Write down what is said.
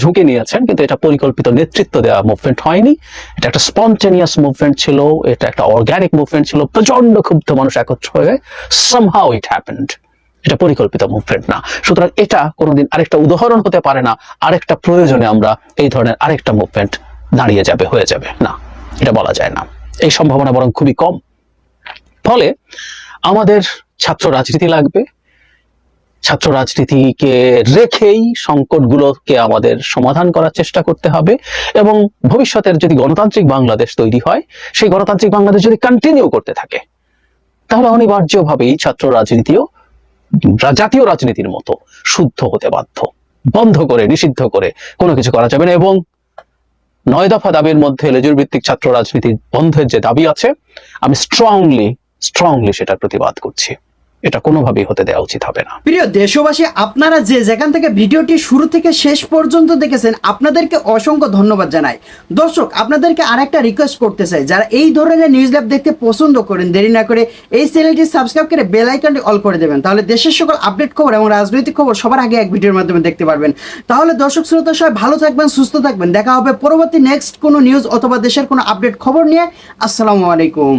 ঝুঁকি নিয়েছেন, কিন্তু এটা পরিকল্পিত নেতৃত্ব দেওয়া মুভমেন্ট হয়নি। এটা একটা স্পন্টেনিয়াস মুভমেন্ট ছিল, এটা একটা অর্গানিক মুভমেন্ট ছিল। প্রচন্ড ক্ষুব্ধ মানুষ একত্র হয়ে সামহাউ ইট হ্যাপেন্ড। এটা পরিকল্পিত মুভমেন্ট না। সুতরাং এটা কোনোদিন আরেকটা উদাহরণ হতে পারে না, আরেকটা প্রয়োজনে আমরা এই ধরনের আরেকটা মুভমেন্ট দাঁড়িয়ে যাবে, হয়ে যাবে না, এটা বলা যায় না। এই সম্ভাবনা বরং খুবই কম। ফলে আমাদের ছাত্র রাজনীতি লাগবে। ছাত্র রাজনীতিকে রেখেই সংকটগুলোকে আমাদের সমাধান করার চেষ্টা করতে হবে, এবং ভবিষ্যতের যদি গণতান্ত্রিক বাংলাদেশ তৈরি হয়, সেই গণতান্ত্রিক বাংলাদেশ যদি কন্টিনিউ করতে থাকে, তাহলে অনিবার্যভাবেই ছাত্র রাজনীতিও জাতীয় রাজনীতির মতো শুদ্ধ হতে বাধ্য। বন্ধ করে, নিষিদ্ধ করে কোনো কিছু করা যাবে না। এবং 9 দফা দাবির মধ্যে লেজুর ভিত্তিক ছাত্র রাজনীতি বন্ধের যে দাবি আছে, আমি স্ট্রংলি সেটার প্রতিবাদ করছি। এটা কোনোভাবেই হতে দেওয়া উচিত হবে না। প্রিয় দেশবাসী, আপনারা যেখান থেকে ভিডিওটি শুরু থেকে শেষ পর্যন্ত দেখেছেন, আপনাদেরকে অসংখ্য ধন্যবাদ জানাই। দর্শক, আপনাদেরকে আরেকটা রিকোয়েস্ট করতে চাই, যারা এই ধরনের নিউজ ল্যাব দেখতে পছন্দ করেন, দেরি না করে এই চ্যানেলটি সাবস্ক্রাইব করে বেল আইকনটি অল করে দেবেন। তাহলে দেশের সকল আপডেট খবর এবং রাজনৈতিক খবর সবার আগে এক ভিডিওর মাধ্যমে দেখতে পারবেন। তাহলে দর্শক শ্রোতা সবাই ভালো থাকবেন, সুস্থ থাকবেন। দেখা হবে পরবর্তী নেক্সট কোনো নিউজ অথবা দেশের কোনো আপডেট খবর নিয়ে। আসসালামু আলাইকুম।